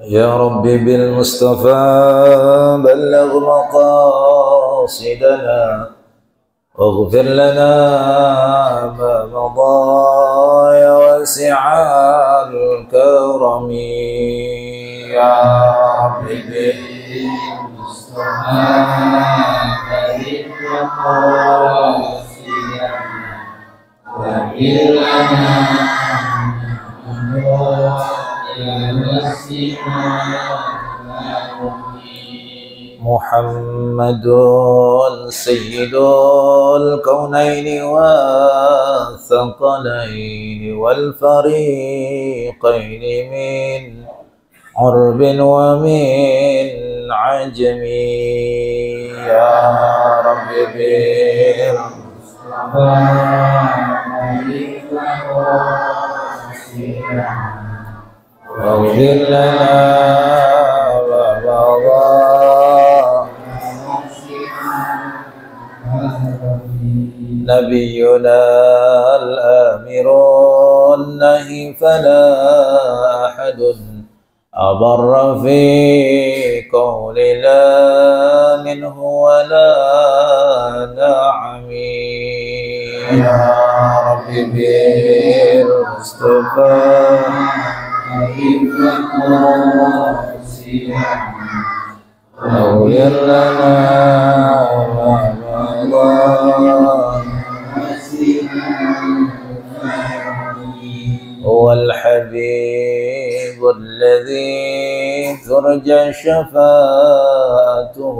يا رب بالمصطفى بلغ مقاصدنا واغفر لنا ما مضى يا واسع الكرم يا رب بالمصطفى بلغ مقاصدنا واغفر لنا محمد سيد الكونين والثقلين والفريقين من عرب ومن عجم يا رب بالمصطفى واغفر لنا ما مضى نبينا الآمر النهي فلا أحد أبر في قول لا منه ولا نعم يا رب بالمصطفى واغفر لنا ما مضى هو الحبيب الذي ترجى شفاعته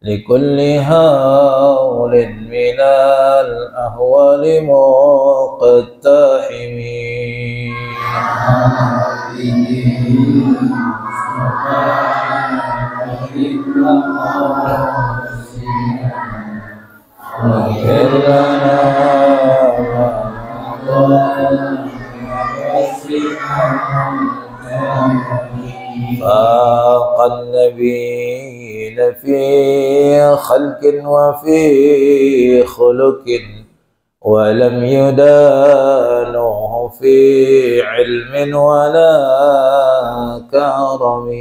لكل هول من الأهوال مقتحم واغفر لنا فاق النبيين في خلق وفي خلق ولم يدانوه في علم ولا كرم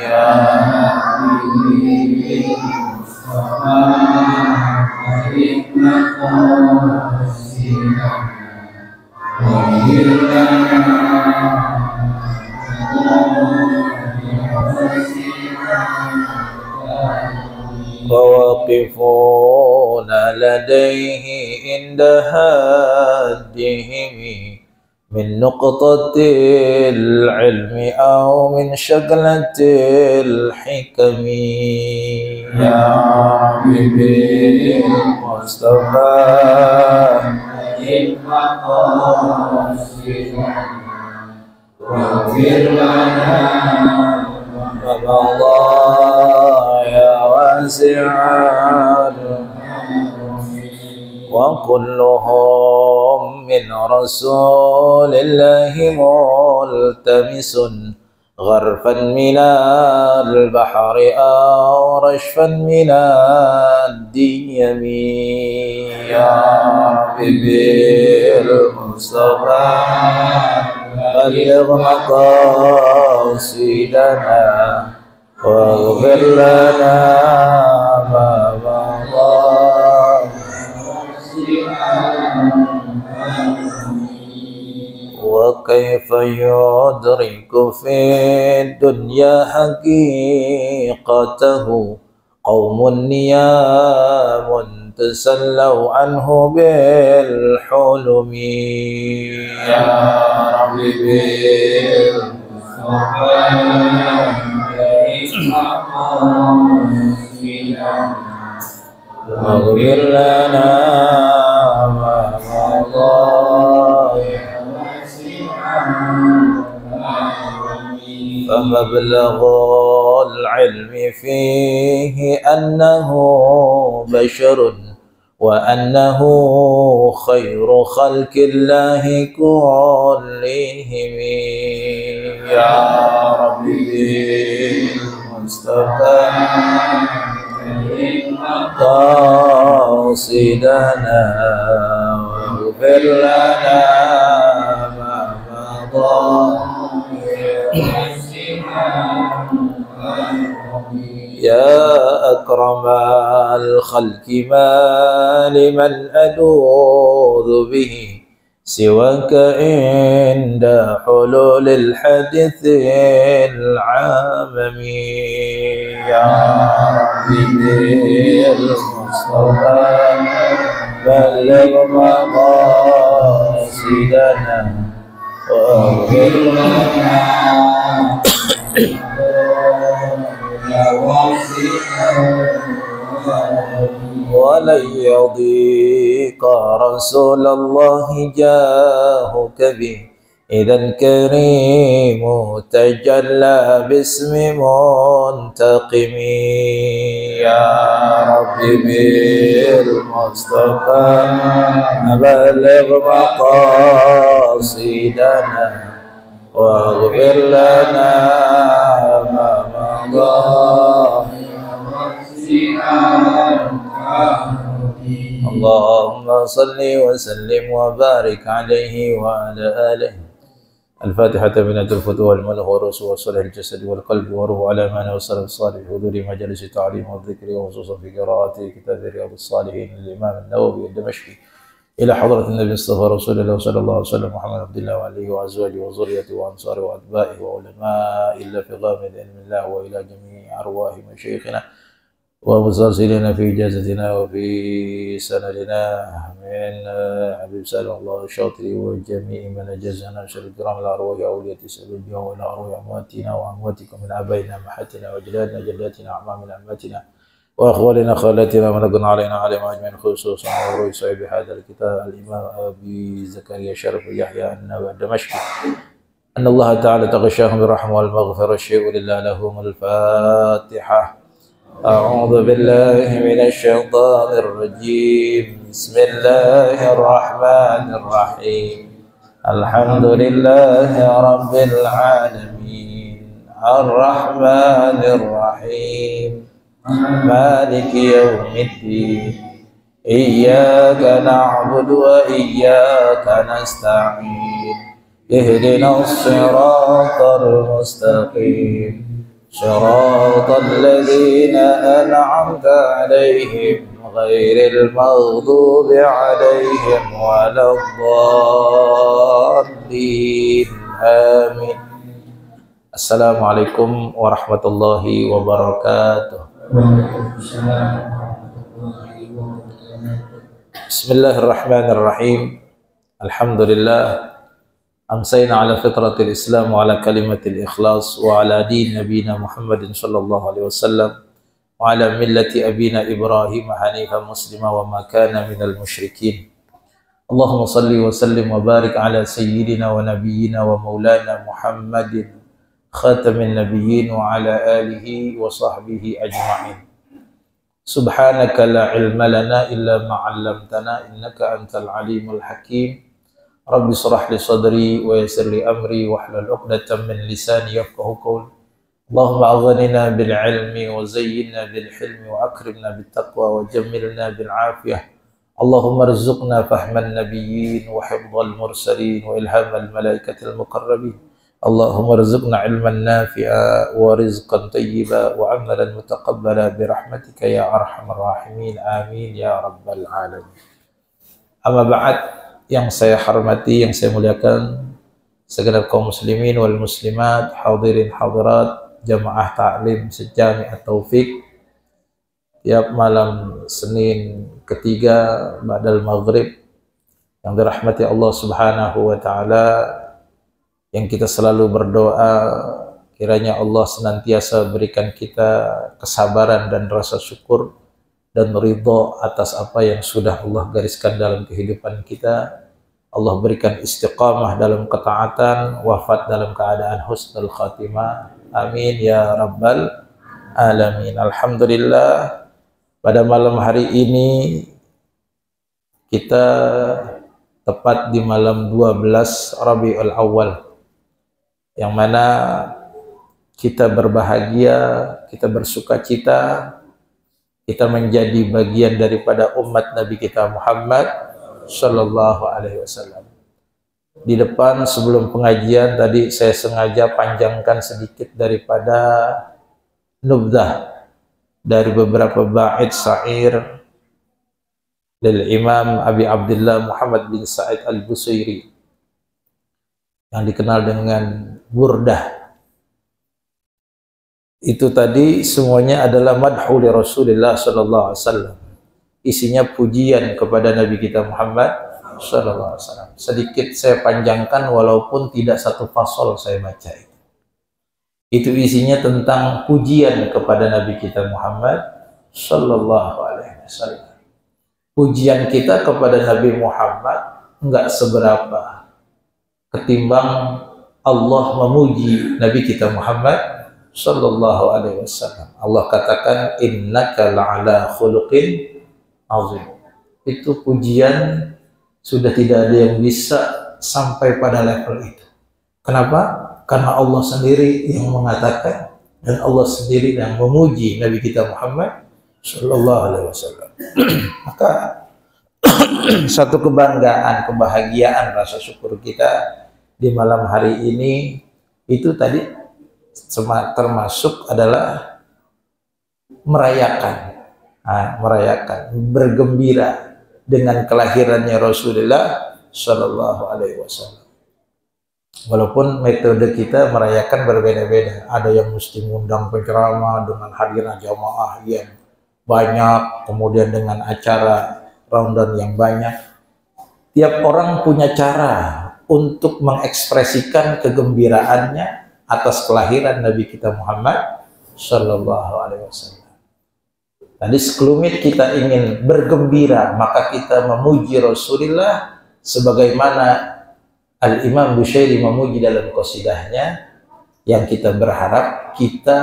يا وواقفون لديه عند هدهم من نقطة العلم أو من شغلة الحكم يا رب بالمصطفى واغفر لنا ما مضى يا واسع وكلهم من رسول الله ملتمس غرفا من البحر أو رشفا من الديم يا رب بالمصطفى بلغ مقاصدنا واغفر لنا ما مضى وكيف يدرك في الدنيا حقيقته قوم نيام تسلوا عنه بالحلم يا رب واغفر لنا ما مضى فمبلغ العلم فيه أنه بشر وأنه خير خلق الله كلهم يا رب بالمصطفى قاصدنا واغفر لنا ما مضى أكرم الخلق ما لمن ألوذ به سواك عند حلول الحدث العامم يا ربي بالمصطفى بلغ مقاصدنا واغفر لنا ولن يضيق رسول الله جاهك به إذا الكريم تجلى باسم منتقم يا ربي بالمصطفى بلغ مقاصدنا واغفر لنا ما مضى اللهم صل وسلم وبارك عليه وعلى آله. الفاتحة من الفتوى والملح والرسول والصالح الجسد والقلب وروح على ما وصل الصالح حضور مجالس التعليم والذكر وخصوصا في قراءة كتاب رياض الصالحين للإمام النووي الدمشقي إلى حضرة النبي المصطفى رسول الله صلى الله عليه وسلم محمد عبد الله وعليه وأزواجه وذريته وأنصاره وأتباعه وعلماء إلا في غامض علم الله وإلى جميع أرواح مشايخنا ومسترسلين في إجازتنا وفي سندنا من حبيب سالم الله الشاطري وجميع من أجازنا شر الكرام الأرواح أولياء سبيل وإلى أرواح أمواتنا وأمواتكم من آبائنا أمهاتنا وأجدادنا جداتنا أعمامنا أماتنا وأخوالنا خالاتنا من علينا عليهم أجمعين خصوصا وروي صاحب هذا الكتاب الإمام أبي زكريا شرف يحيى النووي الدمشقي أن الله تعالى تغشاهم بالرحمة والمغفرة الشيء لله لهم الفاتحة. أعوذ بالله من الشيطان الرجيم بسم الله الرحمن الرحيم الحمد لله رب العالمين الرحمن الرحيم مالك يوم الدين إياك نعبد وإياك نستعين اهدنا الصراط المستقيم صراط الذين أنعمت عليهم غير المغضوب عليهم ولا الضالين آمين. السلام عليكم ورحمة الله وبركاته. بسم الله الرحمن الرحيم الحمد لله أمسينا على فطرة الإسلام وعلى كلمة الإخلاص وعلى دين نبينا محمد صلى الله عليه وسلم وعلى ملة أبينا إبراهيم حنيفا مسلما وما كان من المشركين. اللهم صل وسلم وبارك على سيدنا ونبينا ومولانا محمد خاتم النبيين وعلى آله وصحبه أجمعين. سبحانك لا علم لنا إلا ما علمتنا إنك أنت العليم الحكيم. رب اشرح لي صدري ويسر لي أمري واحلل عقدة من لساني يفقهوا قولي. اللهم أغننا بالعلم وزينا بالحلم وأكرمنا بالتقوى وجملنا بالعافية. اللهم ارزقنا فهم النبيين وحفظ المرسلين وإلهام الملائكة المقربين. اللهم ارزقنا علما نافعا ورزقا طيبا وعملا متقبلا برحمتك يا أرحم الراحمين آمين يا رب العالمين. أما بعد, yang saya hormati, yang saya muliakan segenap kaum muslimin wal muslimat, hadirin hadirat, jamaah taklim sejami at-taufiq. Tiap malam Senin ketiga ba'dal maghrib yang dirahmati Allah Subhanahu wa taala, yang kita selalu berdoa kiranya Allah senantiasa berikan kita kesabaran dan rasa syukur dan ridho atas apa yang sudah Allah gariskan dalam kehidupan kita. Allah berikan istiqamah dalam ketaatan, wafat dalam keadaan husnul khatimah. Amin ya rabbal alamin. Alhamdulillah, pada malam hari ini kita tepat di malam 12 Rabiul Awal, yang mana kita berbahagia, kita bersuka cita, kita menjadi bagian daripada umat Nabi kita Muhammad Sallallahu Alaihi Wasallam. Di depan sebelum pengajian tadi saya sengaja panjangkan sedikit daripada nubdah, dari beberapa bait syair dari Imam Abi Abdullah Muhammad bin Sa'id Al-Busairi yang dikenal dengan Burdah. Itu tadi semuanya adalah madhu li Rasulullah sallallahu alaihi wasallam. Isinya pujian kepada Nabi kita Muhammad sallallahu alaihi wasallam. Sedikit saya panjangkan walaupun tidak satu fasal saya baca itu. Itu isinya tentang pujian kepada Nabi kita Muhammad sallallahu alaihi wasallam. Pujian kita kepada Nabi Muhammad enggak seberapa ketimbang Allah memuji Nabi kita Muhammad sallallahu alaihi wasallam. Allah katakan innaka la'ala khuluqin azim. Itu pujian sudah tidak ada yang bisa sampai pada level itu. Kenapa? Karena Allah sendiri yang mengatakan dan Allah sendiri yang memuji Nabi kita Muhammad sallallahu alaihi wasallam. Maka satu kebanggaan, kebahagiaan, rasa syukur kita di malam hari ini itu tadi termasuk adalah merayakan, bergembira dengan kelahirannya Rasulullah sallallahu alaihi wasallam. Walaupun metode kita merayakan berbeda-beda, ada yang mesti mengundang penceramah dengan hadirin jamaah yang banyak, kemudian dengan acara rundown yang banyak. Tiap orang punya cara untuk mengekspresikan kegembiraannya atas kelahiran Nabi kita Muhammad sallallahu alaihi wasallam. Tadi sekelumit kita ingin bergembira, maka kita memuji Rasulullah sebagaimana Al-Imam Bushairi memuji dalam qasidahnya, yang kita berharap kita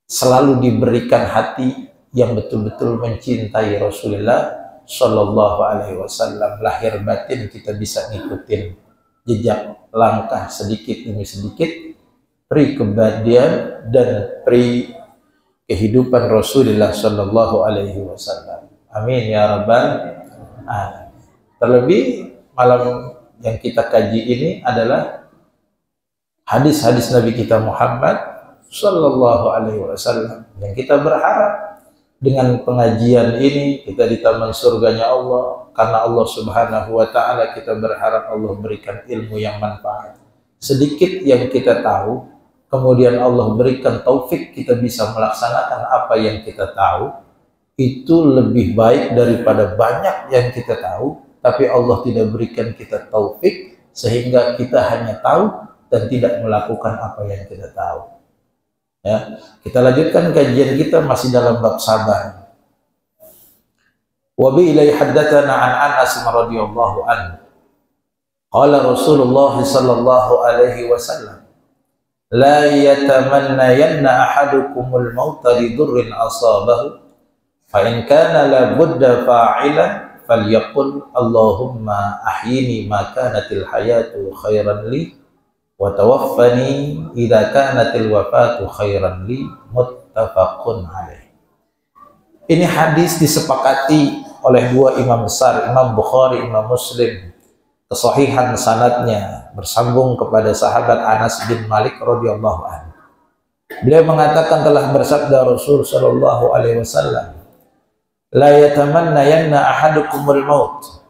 selalu diberikan hati yang betul-betul mencintai Rasulullah sallallahu alaihi wasallam. Lahir batin kita bisa ngikutin jejak langkah sedikit demi sedikit, pri keabadian dan pri kehidupan Rasulullah sallallahu alaihi wasallam. Amin ya rabbal alamin. Terlebih malam yang kita kaji ini adalah hadis-hadis Nabi kita Muhammad sallallahu alaihi wasallam, yang kita berharap dengan pengajian ini kita di taman surganya Allah, karena Allah Subhanahu wa taala kita berharap Allah berikan ilmu yang manfaat. Sedikit yang kita tahu, kemudian Allah berikan taufik kita bisa melaksanakan apa yang kita tahu, itu lebih baik daripada banyak yang kita tahu tapi Allah tidak berikan kita taufik sehingga kita hanya tahu dan tidak melakukan apa yang kita tahu. Ya, kita lanjutkan kajian kita masih dalam bab sabar. Wa bi ilai haddatsana an Anas radhiyallahu anhu. Qala Rasulullah sallallahu alaihi wasallam, la yatamannayanna ahadukumul mauta li dhurrin asabahu, fa in kana la budda fa'ilan falyaqul Allahumma ahyini ma kanatil hayatu khairan li wa tawaffani idza kanatil wafatu khairan li, muttafaqun alaih. Ini hadis disepakati oleh dua imam besar, Imam Bukhari, Imam Muslim. Kesahihan sanadnya bersambung kepada sahabat Anas bin Malik radhiyallahu anhu. Beliau mengatakan telah bersabda Rasul sallallahu alaihi wasallam, la yatamannayanna ahadukumul maut.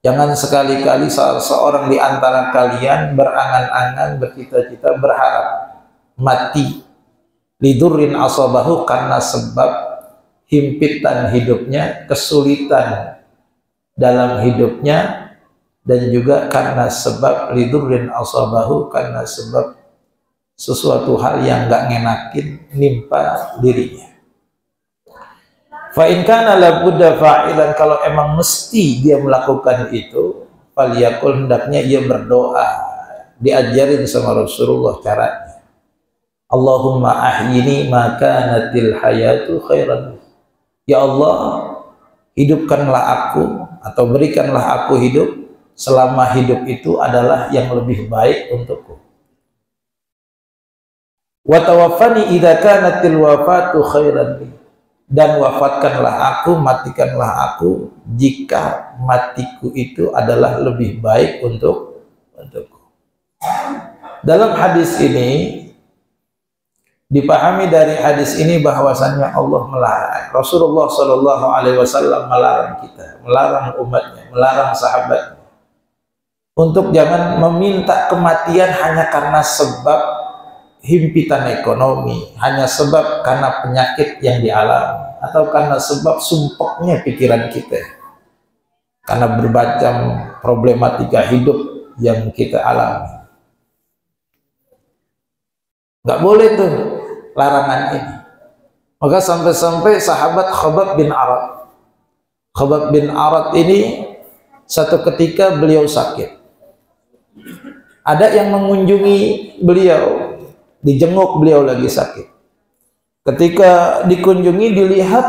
Jangan sekali-kali seorang di antara kalian berangan-angan, bercita-cita, berharap mati lidurrin asabahu, karena sebab himpitan hidupnya, kesulitan dalam hidupnya, dan juga karena sebab lidurrin asabahu, karena sebab sesuatu hal yang gak ngenakin nimpa dirinya. Fa in kana la budda fa'ilan, kalau emang mesti dia melakukan itu, falyakul, hendaknya ia berdoa. Diajarin sama Rasulullah caranya. Allahumma ahyini ma kanatil hayatu khairan. Ya Allah, hidupkanlah aku atau berikanlah aku hidup selama hidup itu adalah yang lebih baik untukku. Wa tawaffani idza kanatil wafatu khairan li, dan wafatkanlah aku, matikanlah aku jika matiku itu adalah lebih baik untukku. Dalam hadis ini Dipahami dari hadis ini bahwasannya Allah melarang, Rasulullah Shallallahu Alaihi Wasallam melarang kita, melarang umatnya, melarang sahabatnya untuk jangan meminta kematian hanya karena sebab himpitan ekonomi, hanya sebab karena penyakit yang dialami, atau karena sebab sumpeknya pikiran kita, karena berbagai problematika hidup yang kita alami. Nggak boleh tuh larangan ini. Maka sampai-sampai sahabat Khabbab bin Arat, Khabbab bin Arat ini satu ketika beliau sakit. Ada yang mengunjungi beliau, dijenguk beliau lagi sakit. Ketika dikunjungi dilihat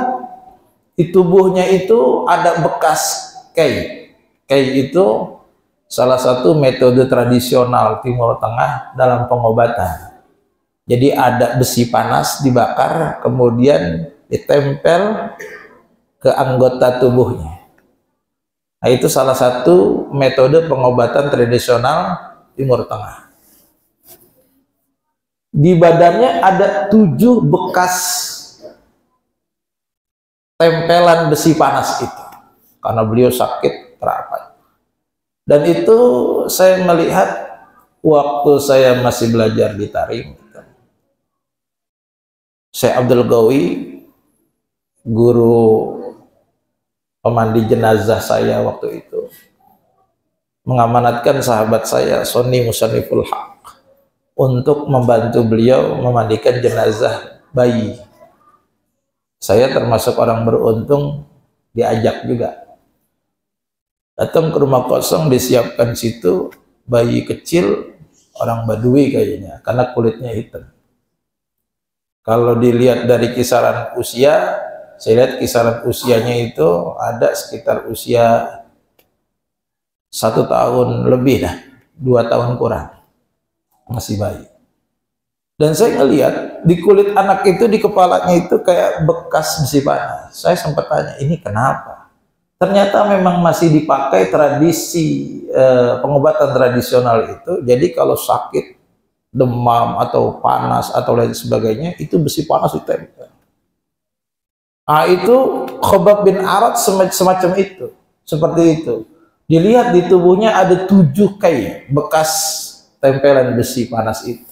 di tubuhnya itu ada bekas kei. Kei itu salah satu metode tradisional Timur Tengah dalam pengobatan. Jadi ada besi panas dibakar, kemudian ditempel ke anggota tubuhnya. Nah, itu salah satu metode pengobatan tradisional Timur Tengah. Di badannya ada 7 bekas tempelan besi panas itu, karena beliau sakit terapai. Dan itu saya melihat waktu saya masih belajar di Tarim. Syekh Abdul Ghawi, guru pemandi jenazah saya waktu itu, mengamanatkan sahabat saya Soni Musanniful Haq untuk membantu beliau memandikan jenazah bayi. Saya termasuk orang beruntung diajak juga. Datang ke rumah kosong, disiapkan situ bayi kecil, orang Badui kayaknya, karena kulitnya hitam. Kalau dilihat dari kisaran usia, saya lihat kisaran usianya itu ada sekitar usia 1 tahun lebih dah, 2 tahun kurang, masih bayi. Dan saya ngelihat di kulit anak itu, di kepalanya itu kayak bekas besi panas. Saya sempat tanya, ini kenapa? Ternyata memang masih dipakai tradisi pengobatan tradisional itu. Jadi kalau sakit, demam atau panas atau lain sebagainya, itu besi panas ditempel. Nah, itu Khabbab bin Arat semacam itu, seperti itu. Dilihat di tubuhnya ada 7 kei bekas tempelan besi panas itu.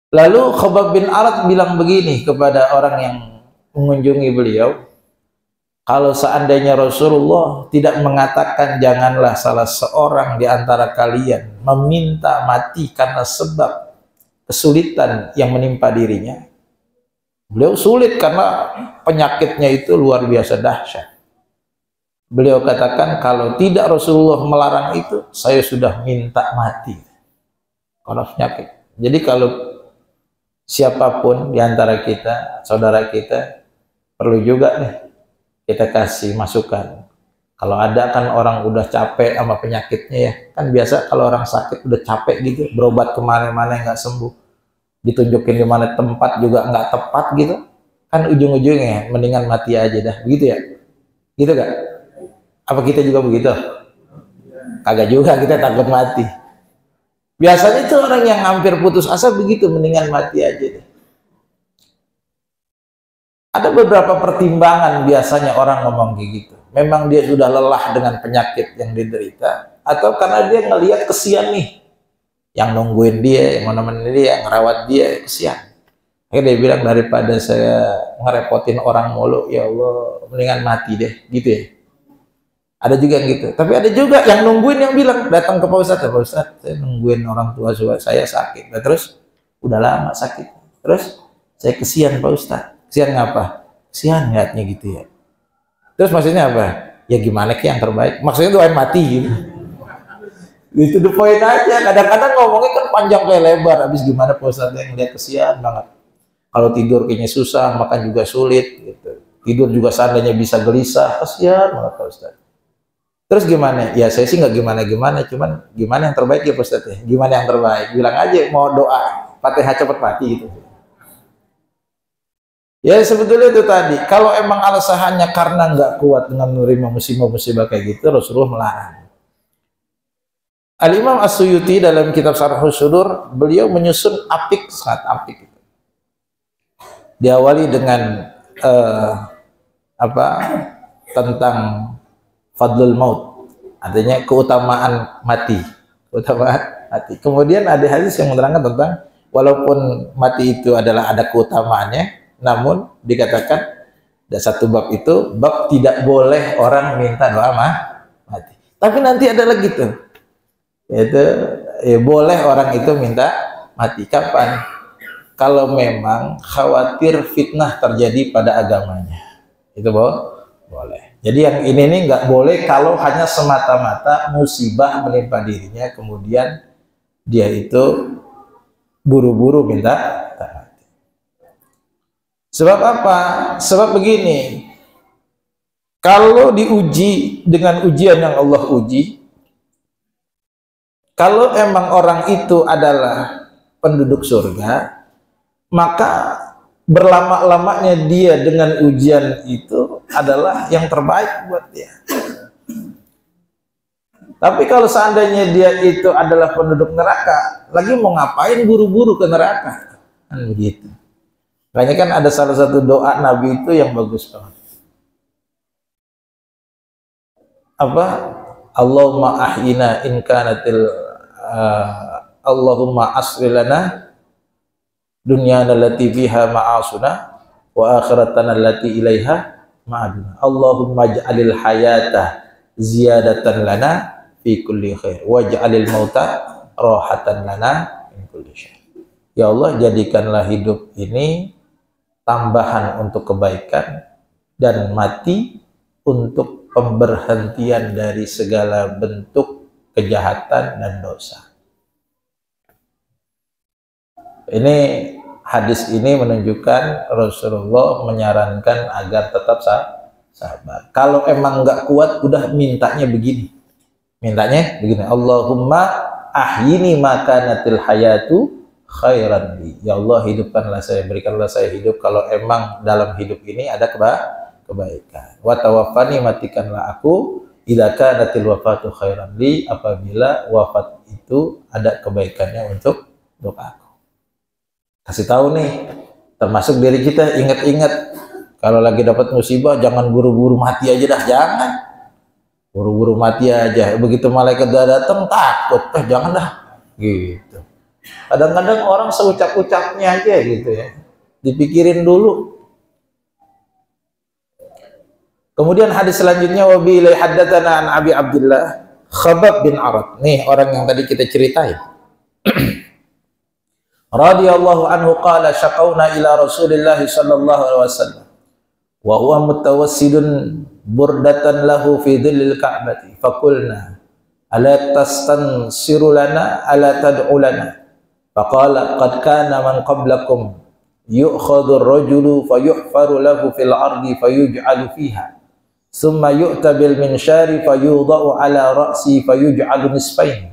Lalu Khabbab bin Arat bilang begini kepada orang yang mengunjungi beliau, kalau seandainya Rasulullah tidak mengatakan janganlah salah seorang di antara kalian meminta mati karena sebab kesulitan yang menimpa dirinya. Beliau sulit karena penyakitnya itu luar biasa dahsyat. Beliau katakan kalau tidak Rasulullah melarang itu, saya sudah minta mati karena penyakit. Jadi kalau siapapun di antara kita, saudara kita, perlu juga nih kita kasih masukan. Kalau ada kan orang udah capek sama penyakitnya ya, kan biasa kalau orang sakit udah capek gitu, berobat kemana-mana nggak sembuh, ditunjukin di mana tempat juga nggak tepat gitu, kan ujung-ujungnya mendingan mati aja dah, begitu ya? Gitu gak? Apa kita juga begitu? Kagak juga, kita takut mati. Biasanya itu orang yang hampir putus asa begitu, mendingan mati aja deh. Ada beberapa pertimbangan biasanya orang ngomong kayak gitu. Memang dia sudah lelah dengan penyakit yang diderita, atau karena dia ngelihat kesian nih, yang nungguin dia, yang menemani dia, yang ngerawat dia, kesian. Akhirnya dia bilang, daripada saya ngerepotin orang mulu, ya Allah, mendingan mati deh, gitu ya. Ada juga yang gitu. Tapi ada juga yang nungguin, yang bilang, datang ke Pak Ustadz, Pak Ustadz, saya nungguin orang tua saya sakit. Nah, terus udah lama sakit. Terus saya kesian Pak Ustadz. Kesian ngapa? Kesian ngeliatnya gitu ya. Terus maksudnya apa? Ya gimana ki yang terbaik? Maksudnya doain mati gitu. Itu the point aja. Kadang-kadang ngomongnya kan panjang kayak lebar. Habis gimana Pak Ustadz yang ngeliat kesian banget. Kalau tidur kayaknya susah, makan juga sulit gitu. Tidur juga seandainya bisa gelisah, kesian banget Pak Ustadz. Terus gimana? Ya saya sih nggak gimana-gimana, cuman gimana yang terbaik ya Pak Ustadz ya? Gimana yang terbaik? Bilang aja mau doa Fatihah cepet mati gitu. Ya sebetulnya itu tadi, kalau emang alasannya karena nggak kuat dengan menerima musibah-musibah kayak gitu, Rasulullah melarang. Al-Imam As-Suyuti dalam kitab Syarhus Sudur, beliau menyusun apik, sangat apik. Diawali dengan tentang fadlul maut, artinya keutamaan mati, keutamaan mati. Kemudian ada hadis yang menerangkan tentang walaupun mati itu adalah ada keutamaannya, namun dikatakan ada satu bab itu, bab tidak boleh orang minta doa mati. Tapi nanti ada lagi tuh, yaitu boleh orang itu minta mati. Kapan? Kalau memang khawatir fitnah terjadi pada agamanya, itu boleh. Jadi yang ini nih nggak boleh kalau hanya semata-mata musibah menimpa dirinya, kemudian dia itu buru-buru minta mati. Sebab apa? Sebab begini, kalau diuji dengan ujian yang Allah uji, kalau emang orang itu adalah penduduk surga, maka berlama-lamanya dia dengan ujian itu adalah yang terbaik buat dia. Tapi kalau seandainya dia itu adalah penduduk neraka, lagi mau ngapain buru-buru ke neraka? Kan begitu. Makanya kan ada salah satu doa Nabi itu yang bagus banget. Apa? Allahumma ahyina in kanatil Allahumma asrilana dunyana allati fiha ma'asuna wa akhiratana allati ilaiha ma'aduna. Allahumma ja'alil hayata ziyadatan lana fi kulli khair waj'alil mauta rahatan lana min kulli syarr. Ya Allah, jadikanlah hidup ini tambahan untuk kebaikan dan mati untuk pemberhentian dari segala bentuk kejahatan dan dosa. Ini hadis ini menunjukkan Rasulullah menyarankan agar tetap sabar. Kalau emang nggak kuat, udah mintanya begini. Allahumma ahyini makanatil hayatu khairan li. Ya Allah, hidupkanlah saya, berikanlah saya hidup kalau emang dalam hidup ini ada kebaikan. Wa tawaffani, matikanlah aku idza kanatil wafatu khairan li, apabila wafat itu ada kebaikannya untuk aku. Kasih tahu nih, termasuk diri kita, ingat-ingat kalau lagi dapat musibah jangan buru-buru mati aja dah, jangan buru-buru mati aja. Begitu malaikat udah datang takut, jangan dah gitu. Kadang-kadang orang seucap-ucapnya aja gitu ya, dipikirin dulu. Kemudian hadis selanjutnya, wa bi haddatsana an Abi Abdullah Khabbab bin Arad. Nih orang yang tadi kita ceritain. Radhiyallahu anhu qala syaqauna ila Rasulillah sallallahu alaihi wasallam wa huwa mutawassidun burdatan lahu fi dhillil ka'bati faqulna ala tastansiru lana ala tad'u lana faqala qad kana man qablakum yu'khadhu ar-rajulu fayuhfaru lahu fil ardi fayuj'alu fiha thumma yu'ta bil minshari fayudha'u ala ra'si fayuj'alu nisfayn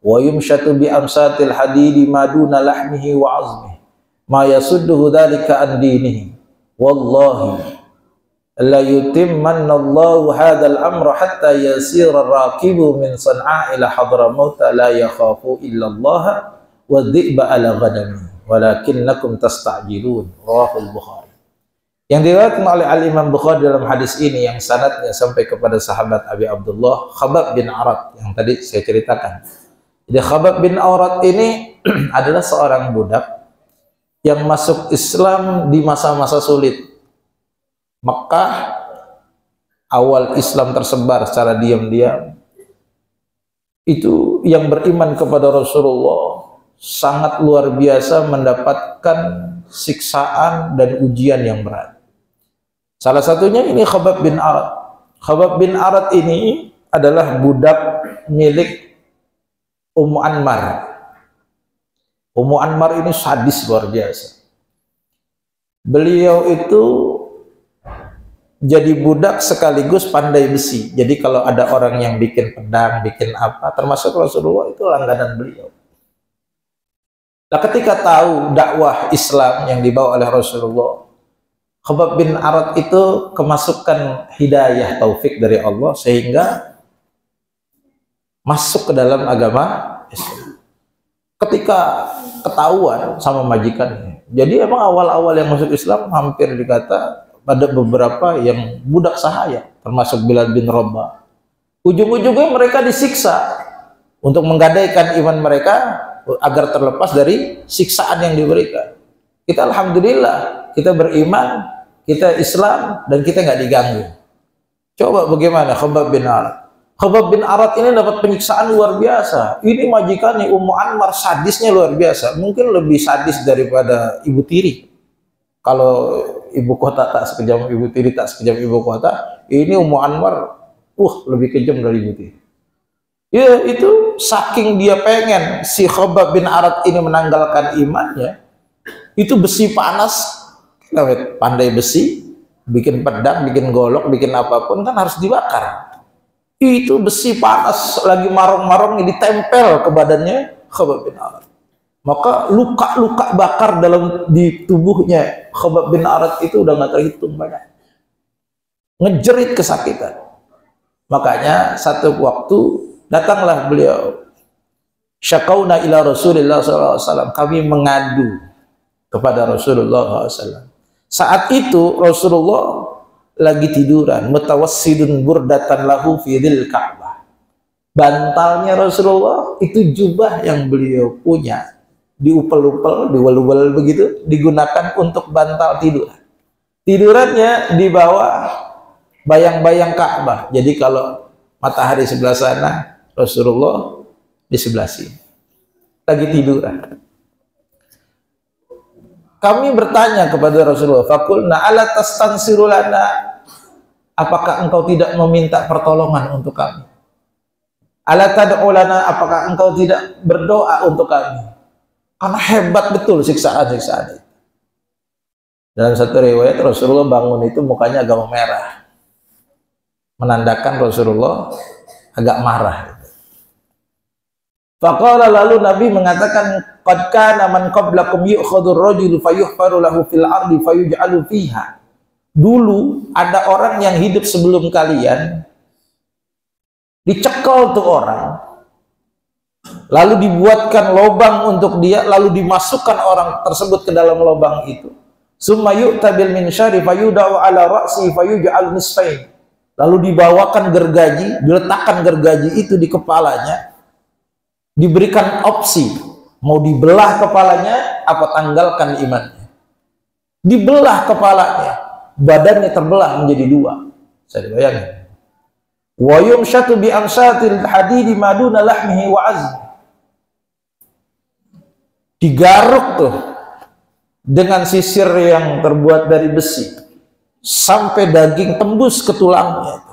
wa yumshatu bi amsatil hadidi ma duna lahmihi wa azmihi ma yasudduhu dhalika an dinihi wallahi la yutimmanna Allahu hadzal amra hatta yasira ar-raqibu min San'a ila Hadramaut la yakhafu illa Allah wa dhi'ba ala ghadami walakinnakum tasta'jilun. Rahul Bukhari. Yang diriwayatkan oleh Al-Imam Bukhari dalam hadis ini yang sanadnya sampai kepada sahabat Abi Abdullah Khabbab bin Arad yang tadi saya ceritakan. Jadi Khabbab bin Arad ini adalah seorang budak yang masuk Islam di masa-masa sulit. Mekah awal Islam tersebar secara diam-diam. Itu yang beriman kepada Rasulullah sangat luar biasa mendapatkan siksaan dan ujian yang berat. Salah satunya ini Khabbab bin Arad. Khabbab bin Arad ini adalah budak milik Ummu Anmar. Ummu Anmar ini sadis luar biasa. Beliau itu jadi budak sekaligus pandai besi. Jadi kalau ada orang yang bikin pedang, bikin apa, termasuk Rasulullah, itu langganan beliau. Nah, ketika tahu dakwah Islam yang dibawa oleh Rasulullah, Khabbab bin Arad itu kemasukan hidayah taufik dari Allah, sehingga masuk ke dalam agama Islam. Ketika ketahuan sama majikannya, jadi emang awal-awal yang masuk Islam hampir dikata pada beberapa yang budak sahaya, termasuk Bilal bin Rabah. Ujung-ujungnya mereka disiksa untuk menggadaikan iman mereka agar terlepas dari siksaan yang diberikan. Kita alhamdulillah, kita beriman, kita Islam, dan kita nggak diganggu. Coba bagaimana Khabbab bin Arat? Khabbab bin Arat ini dapat penyiksaan luar biasa. Ini majikannya Ummu Anmar, sadisnya luar biasa. Mungkin lebih sadis daripada ibu tiri. Kalau ibu kota tak sekejam ibu tiri, tak sekejam ibu kota. Ini Ummu Anmar, lebih kejam dari ibu tiri. Ya itu saking dia pengen si Khabbab bin Arat ini menanggalkan imannya, itu besi panas, pandai besi, bikin pedang, bikin golok, bikin apapun kan harus dibakar. Itu besi panas lagi marong-marong ditempel ke badannya Khabbab bin Arat. Maka luka-luka bakar di tubuhnya Khabbab bin Arat itu udah nggak terhitung banyak. Ngejerit kesakitan. Makanya satu waktu datanglah beliau, syakauna ila Rasulullah SAW, kami mengadu kepada Rasulullah SAW. Saat itu Rasulullah lagi tiduran, mutawassidun burdatan lahu fi dzil Ka'bah. Bantalnya Rasulullah itu jubah yang beliau punya, diupel-upel, diwal-wal begitu, digunakan untuk bantal tidur. Tidurannya di bawah bayang-bayang Ka'bah. Jadi kalau matahari sebelah sana, Rasulullah di sebelah sini lagi tiduran. Kami bertanya kepada Rasulullah, faqulna ala tastansiru lana, apakah engkau tidak meminta pertolongan untuk kami? Ala tad'u lana, apakah engkau tidak berdoa untuk kami? Karena hebat betul siksaan-siksaan itu. Dalam satu riwayat Rasulullah bangun itu mukanya agak merah, menandakan Rasulullah agak marah. Faqala, lalu Nabi mengatakan, qad kana man qablakum yu'khadhu ar-rajulu fayuhfaru lahu fil ardi fayuj'alu fiha. Dulu ada orang yang hidup sebelum kalian, dicekal tuh orang, lalu dibuatkan lubang untuk dia, lalu dimasukkan orang tersebut ke dalam lubang itu. Summa yu'ta bil minsyari fayuda'u ala ra'si fayuj'al nisfain. Lalu dibawakan gergaji, diletakkan gergaji itu di kepalanya, diberikan opsi, mau dibelah kepalanya apa tanggalkan imannya. Dibelah kepalanya, badannya terbelah menjadi dua. Saya bayangkan. Wa yumshatu bi amsatil hadidi maduna lahmihi wa azmi. Digaruk tuh dengan sisir yang terbuat dari besi sampai daging tembus ke tulangnya.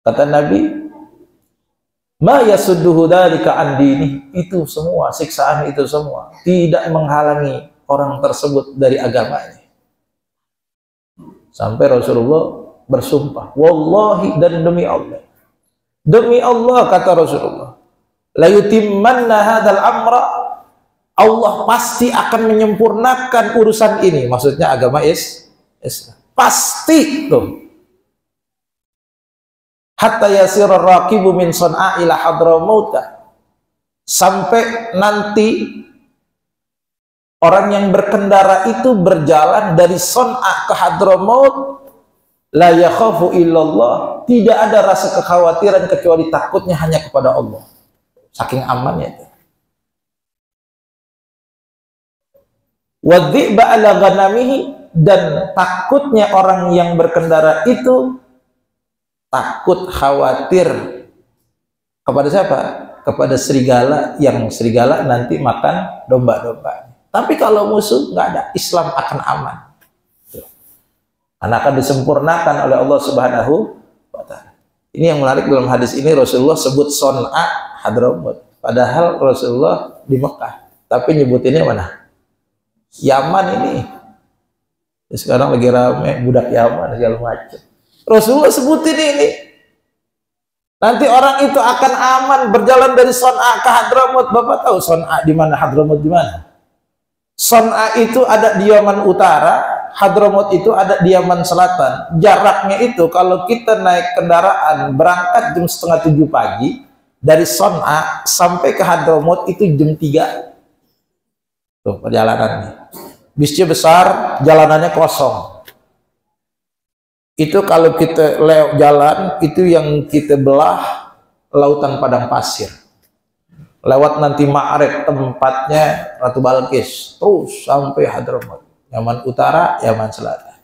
Kata Nabi, ma yasudduhu dzalika an dini, itu semua siksaan itu semua tidak menghalangi orang tersebut dari agamanya. Sampai Rasulullah bersumpah, wallahi, dan demi Allah kata Rasulullah, la yutimmanna hadzal amra, Allah pasti akan menyempurnakan urusan ini, maksudnya agama Islam. Pasti tuh. Hatta yasirar raqibu min Son'a ila Hadramaut, sampai nanti orang yang berkendara itu berjalan dari Son'a ke Hadramaut, la yakhafu illallah, tidak ada rasa kekhawatiran kecuali takutnya hanya kepada Allah. Saking amannya itu. Wa dhi'ba ala ghanamihi, dan takutnya orang yang berkendara itu takut khawatir kepada siapa? Kepada serigala, yang serigala nanti makan domba-domba. Tapi kalau musuh nggak ada, Islam akan aman. Karena akan disempurnakan oleh Allah Subhanahu wa Ta'ala. Ini yang menarik, dalam hadis ini Rasulullah sebut Son'a Hadramaut, padahal Rasulullah di Mekah, tapi nyebutinnya mana? Yaman ini. Sekarang lagi rame budak Yaman segala macam. Rasulullah sebutin ini. Nanti orang itu akan aman berjalan dari Son'a ke Hadramaut. Bapak tahu Son'a di mana, Hadramaut di mana? Son'a itu ada di Yaman Utara, Hadramaut itu ada di Yaman Selatan. Jaraknya itu kalau kita naik kendaraan berangkat jam 6:30 pagi, Dari Son'a sampai ke Hadramaut itu jam 3. Tuh perjalanannya. Bisnya besar, jalanannya kosong. Itu kalau kita lewat jalan, itu yang kita belah lautan padang pasir. Lewat nanti Ma'rib, tempatnya Ratu Balkis, terus sampai Hadramaut. Yaman Utara, Yaman Selatan.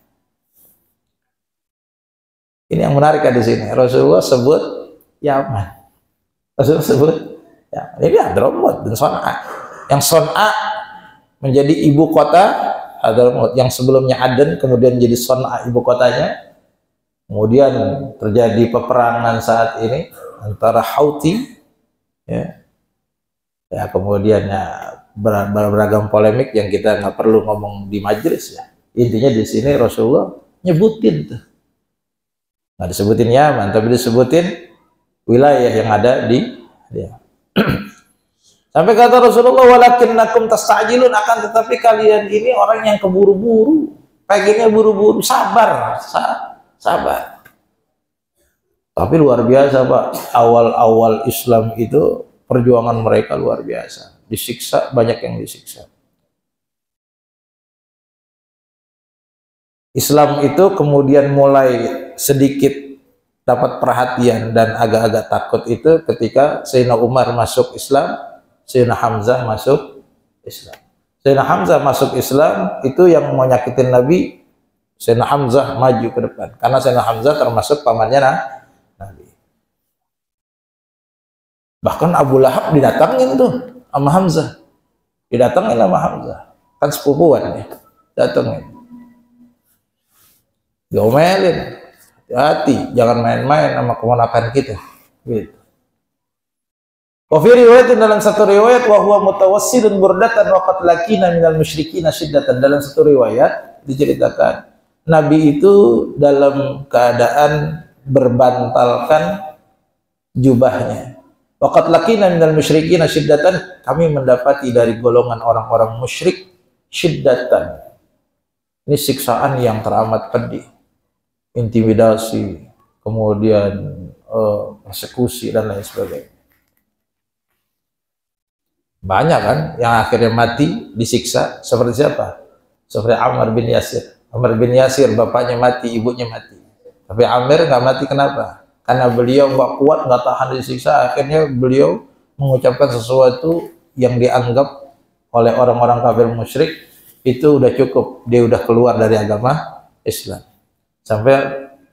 Ini yang menarik di sini. Rasulullah sebut Yaman. Rasulullah sebut ya, ini Hadramaut dan Son'a. Yang Son'a menjadi ibu kota Hadramaut. Yang sebelumnya Aden, kemudian jadi Son'a ibu kotanya. Kemudian terjadi peperangan saat ini antara Houthi, ya, kemudian ya, beragam polemik yang kita nggak perlu ngomong di majelis ya. Intinya di sini Rasulullah nyebutin tuh, nggak disebutin Yaman, tapi disebutin wilayah yang ada di dia. Sampai kata Rasulullah, walakinnakum tastajilun, akan tetapi kalian ini orang yang keburu-buru, pengennya buru-buru, sabar. Tapi luar biasa Pak, awal-awal Islam itu perjuangan mereka luar biasa, disiksa, banyak yang disiksa. Islam itu kemudian mulai sedikit dapat perhatian dan agak-agak takut itu ketika Sayyidina Umar masuk Islam, Sayyidina Hamzah masuk Islam. Sayyidina Hamzah masuk Islam itu yang mau nyakitin Nabi, Sayyidina Hamzah maju ke depan, karena Sayyidina Hamzah termasuk pamannya Nabi. Bahkan Abu Lahab didatangin tuh sama Hamzah, didatangin sama Hamzah, kan sepupuan ya, datangin, diomelin, hati-hati, jangan main-main sama keponakan kita. Gitu. Wa fi riwayatin, dalam satu riwayat, wa huwa mutawassidun burdatan wa qad lakina minal musyrikina shiddatan. Dalam satu riwayat diceritakan Nabi itu dalam keadaan berbantalkan jubahnya. Waqad lakina minal musyrikina shiddatan, kami mendapati dari golongan orang-orang musyrik shiddatan. Ini siksaan yang teramat pedih. Intimidasi, kemudian persekusi dan lain sebagainya. Banyak kan yang akhirnya mati disiksa, seperti siapa? Seperti Ammar bin Yasir. Ammar bin Yasir bapaknya mati, ibunya mati. Tapi Amir nggak mati, kenapa? Karena beliau nggak kuat, nggak tahan disiksa. Akhirnya beliau mengucapkan sesuatu yang dianggap oleh orang-orang kafir musyrik itu udah cukup, dia udah keluar dari agama Islam. Sampai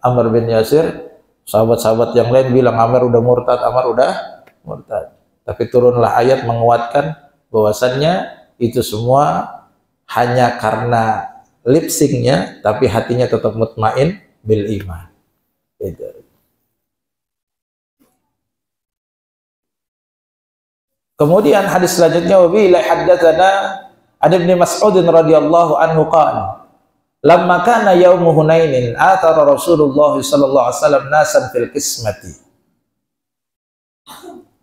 Ammar bin Yasir, sahabat-sahabat yang lain bilang Amir udah murtad, Ammar udah murtad. Tapi turunlah ayat menguatkan bahwasannya itu semua hanya karena lip sync-nya, tapi hatinya tetap mutmain bil iman. Gitu. Kemudian hadis selanjutnya, wa bi la haddatsana an Ibnu Mas'ud radhiyallahu anhu qala lamma kana yaum Hunainin atara Rasulullah sallallahu alaihi wasallam nasan fil qismati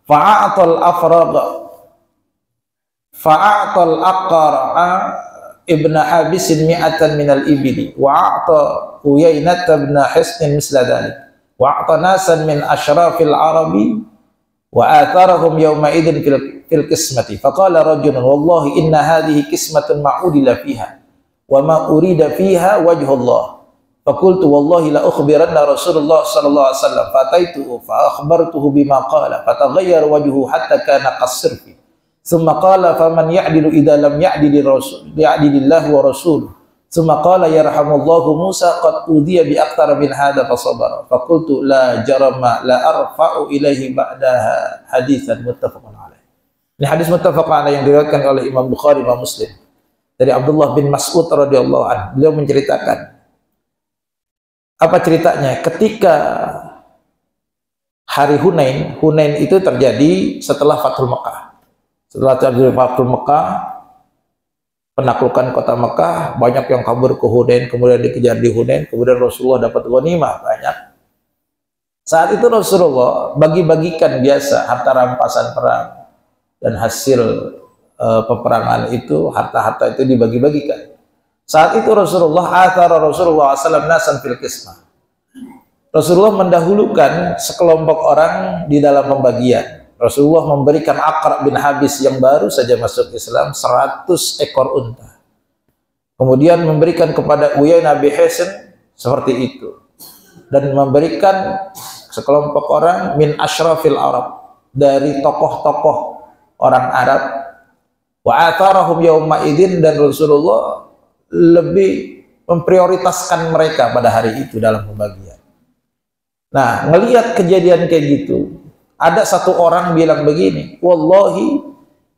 fa'atal aqra ibn Habis mi'atan minal ibili wa a'ta Uyainat ibn Hisn misla dhalik wa a'ta nasan min ashrafil arabi wa atharahum yawma idin fil qismati faqala rajulun wallahi inna hadhihi qismatun ma'udila fiha wa ma urida fiha wajhullah faqultu wallahi la ukhbiranna Rasulullah sallallahu alaihi wasallam fataituhu fa akhbartuhu bima qala fataghayyara wajhuhu hatta kana qasirfi thumma qala faman ya'dilu idza lam ya'dilillahu wa rasuluhu thumma qala yarhamullahu Musa qad udiya bi aktsara min hadza fasabara faqultu la jarama la arfa'u ilaihi ba'daha haditsan muttafaqun alaih. Ini hadis muttafaq alaih yang diriwayatkan oleh Imam Bukhari, Imam Muslim dari Abdullah bin Mas'ud radhiyallahu anhu. Beliau menceritakan, apa ceritanya, ketika hari Hunain, Hunain itu terjadi setelah Fathul Mekah. Setelah terjadi Fathul Mekah, penaklukan kota Mekah, banyak yang kabur ke Hunain, kemudian dikejar di Hunain, kemudian Rasulullah dapat ghanimah banyak. Saat itu Rasulullah bagi-bagikan biasa harta rampasan perang dan hasil peperangan itu, harta-harta itu dibagi-bagikan. Saat itu Rasulullah SAW nasan fil qismah. Rasulullah mendahulukan sekelompok orang di dalam pembagian. Rasulullah memberikan Aqra bin Habis yang baru saja masuk Islam 100 ekor unta. Kemudian memberikan kepada Uyainah bin Hisn seperti itu. Dan memberikan sekelompok orang min asyrafil Arab, dari tokoh-tokoh orang Arab. Wa atharahum yauma idzin, dan Rasulullah lebih memprioritaskan mereka pada hari itu dalam pembagian. Nah, ngelihat kejadian kayak gitu, ada satu orang bilang begini, wallahi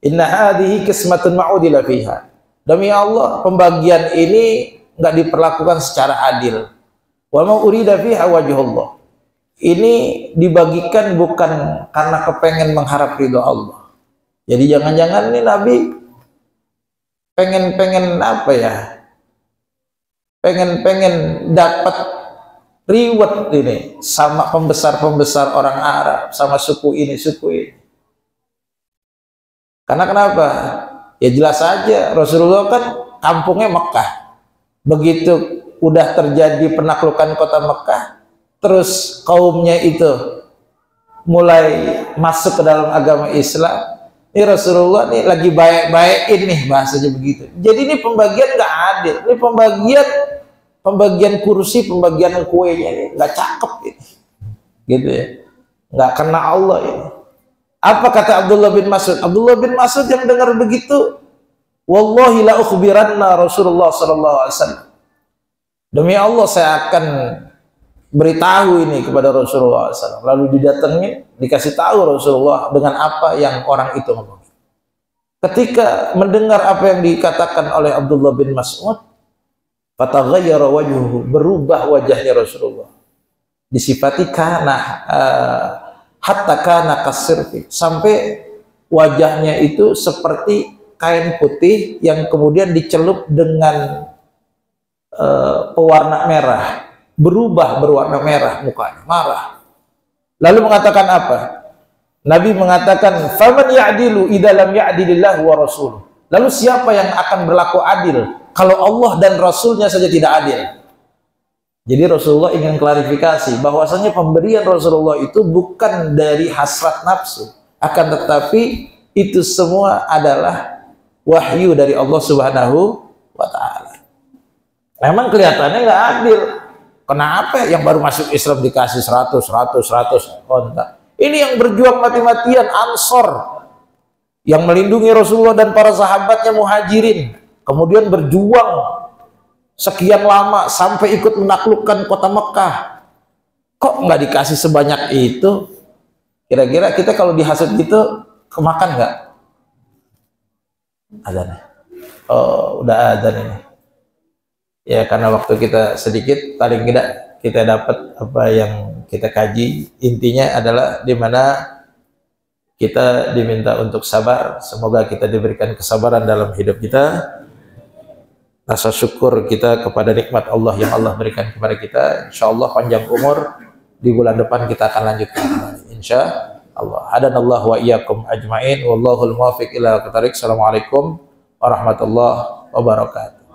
inna hadhihi qismatun ma'udila fiha. Demi Allah, pembagian ini nggak diperlakukan secara adil. Wa ma urida fiha wajhullah. Ini dibagikan bukan karena kepengen mengharap ridho Allah. Jadi jangan-jangan ini Nabi pengen apa ya? Pengen dapat reward ini sama pembesar-pembesar orang Arab, sama suku ini, suku ini. Karena kenapa? Ya jelas saja, Rasulullah kan kampungnya Mekah. Begitu udah terjadi penaklukan kota Mekah, terus kaumnya itu mulai masuk ke dalam agama Islam. Ini Rasulullah nih lagi baik-baik ini, bahasanya begitu. Jadi ini pembagian nggak adil. Ini pembagian kursi, pembagian kuenya ini nggak cakep ini, gitu ya. Nggak kena Allah ini. Apa kata Abdullah bin Mas'ud? Abdullah bin Mas'ud yang dengar begitu, wallahi la ukhbiranna Rasulullah sallallahu alaihi wasallam. Demi Allah saya akan beritahu ini kepada Rasulullah SAW. Lalu didatengin, dikasih tahu Rasulullah dengan apa yang orang itu ngomong. Ketika mendengar apa yang dikatakan oleh Abdullah bin Mas'ud, fataghayyara wajhuhu, berubah wajahnya Rasulullah. Disifati hatta kana kasirfi, sampai wajahnya itu seperti kain putih yang kemudian dicelup dengan pewarna merah, berubah berwarna merah mukanya, marah. Lalu mengatakan apa? Nabi mengatakan, faman ya'dilu idza lam ya'dilillah wa rasuluh. Lalu siapa yang akan berlaku adil kalau Allah dan Rasulnya saja tidak adil? Jadi Rasulullah ingin klarifikasi bahwasanya pemberian Rasulullah itu bukan dari hasrat nafsu, akan tetapi itu semua adalah wahyu dari Allah Subhanahu wa ta'ala. Memang kelihatannya nggak adil. Kenapa yang baru masuk Islam dikasih 100 onta? Ini yang berjuang mati-matian, Ansor, yang melindungi Rasulullah dan para sahabatnya Muhajirin, kemudian berjuang sekian lama sampai ikut menaklukkan kota Mekah. Kok nggak dikasih sebanyak itu? Kira-kira kita kalau dihasut gitu kemakan nggak? Adzan. Oh, udah adzan ini. Ya, karena waktu kita sedikit, paling tidak kita dapat apa yang kita kaji. Intinya adalah di mana kita diminta untuk sabar. Semoga kita diberikan kesabaran dalam hidup kita. Rasa syukur kita kepada nikmat Allah yang Allah berikan kepada kita. Insya Allah panjang umur, di bulan depan kita akan lanjutkan kembali. Insya Allah. Hadanallahu wa iyyakum ajma'in. Wallahul muwaffiq ila aqwamit thoriq. Assalamualaikum warahmatullahi wabarakatuh.